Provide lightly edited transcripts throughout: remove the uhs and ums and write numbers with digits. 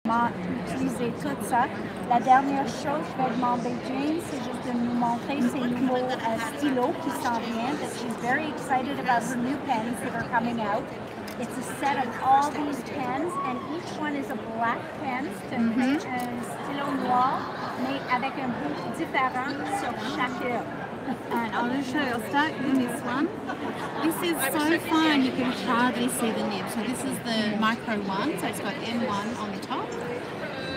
Utiliser tout ça. La dernière chose, je vais demander Jane, c'est juste de nous montrer ses nouveaux stylos qui s'en viennent. That she's very excited about her new pens that are coming out. It's a set of all these pens, and each one is a black pen. C'est un stylo noir, mais avec un bout différent sur chaque. And I'll just show you, I'll start in this one. This is so fine, you can hardly see the nib. So this is the micro one, so it's got M1 on the top.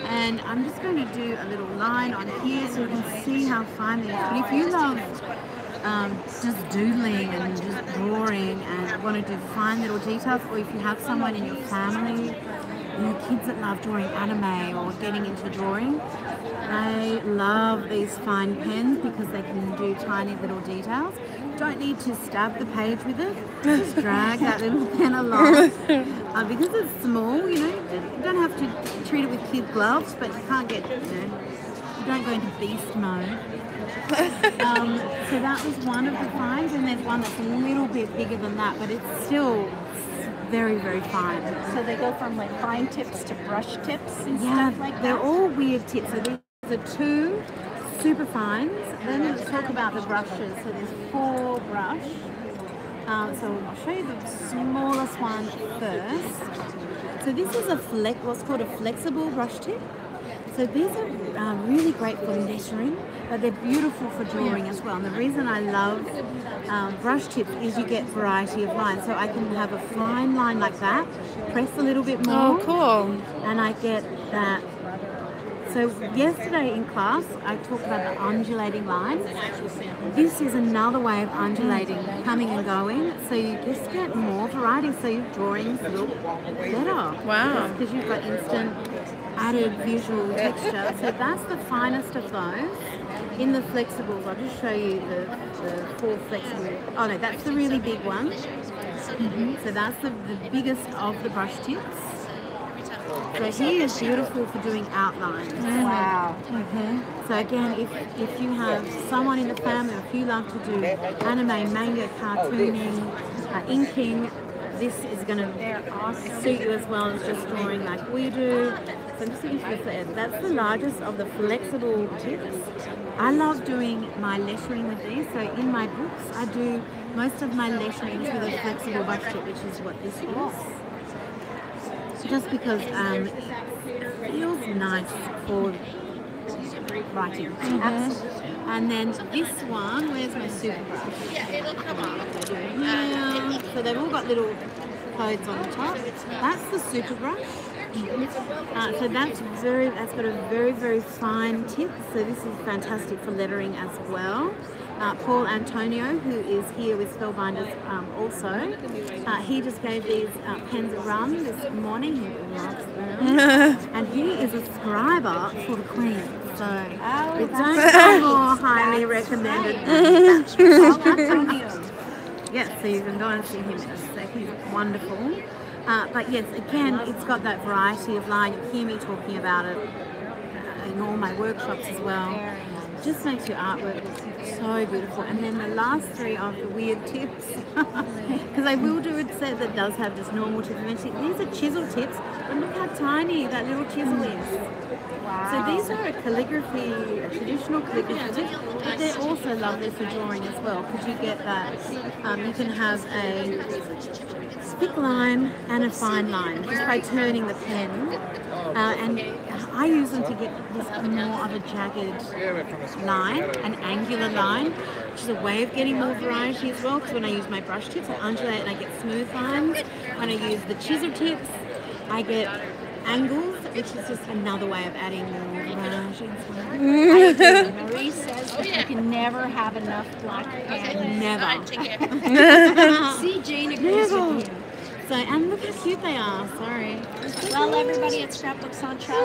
And I'm just going to do a little line on here so you can see how fine it is. But if you love just doodling and just drawing and want to do fine little details, or if you have someone in your family, kids that love drawing anime or getting into drawing, they love these fine pens because they can do tiny little details. Don't need to stab the page with it, just drag that little pen along. Because it's small, you don't have to treat it with kid gloves, but you can't get, you don't go into beast mode. So that was one of the fines, and there's one that's a little bit bigger than that, but it's still very, very fine. So they go from like fine tips to brush tips and stuff like that? They're all weird tips. So these are 2 super fines. Then let's talk about the brushes. So there's 4 brush. So I'll show you the smallest one first. So this is what's called a flexible brush tip. So these are really great for lettering, but they're beautiful for drawing as well. And the reason I love brush tips is you get variety of lines. So I can have a fine line like that, press a little bit more. Oh, cool. And I get that. So yesterday in class, I talked about the undulating lines. This is another way of undulating, coming and going. So you just get more variety, so your drawings look better. Wow. Because you've got instant added visual texture. So that's the finest of those. In the flexibles, I'll just show you the 4 flexible. Oh no, that's the really big one. So that's the biggest of the brush tips. So he is beautiful for doing outlines. Wow. So again, if you have someone in the family, or if you love to do anime, manga, cartooning, inking, this is going to suit you as well as just drawing like we do. So I'm just going to say that's the largest of the flexible tips. I love doing my lettering with these. So in my books, I do most of my letterings with a flexible brush tip, which is what this is. Just because it feels nice for writing. And then this one, where's my super brush? So they've all got little codes on the top. That's the super brush. So that's got a very, very fine tip. So this is fantastic for lettering as well. Paul Antonio, who is here with Spellbinders also, he just gave these pens a run this morning. He loves them. And he is a scriber for the Queen. So we don't get more highly recommended than Paul Antonio. Yes, so you can go and see him. So he's wonderful. But yes, again, it's got that variety of line. You hear me talking about it in all my workshops as well. Just makes your artwork look so beautiful. And then the last 3 of the weird tips, because I will do a set that does have just normal tips. These are chisel tips, but look how tiny that little chisel is. Wow. So these are a traditional calligraphy tip, but they're also lovely for drawing as well, because you get that, you can have a thick line and a fine line just by turning the pen. And I use them to get this more of a jagged line, an angular line, which is a way of getting more variety as well, because when I use my brush tips, I undulate and I get smooth lines. When I use the chisel tips, I get angles, which is just another way of adding more variety. Marie says that you can never have enough black pen. Never. See, Jane agrees with you. So, and look how cute they are, sorry. Well, everybody at Scrapbooks on Travel.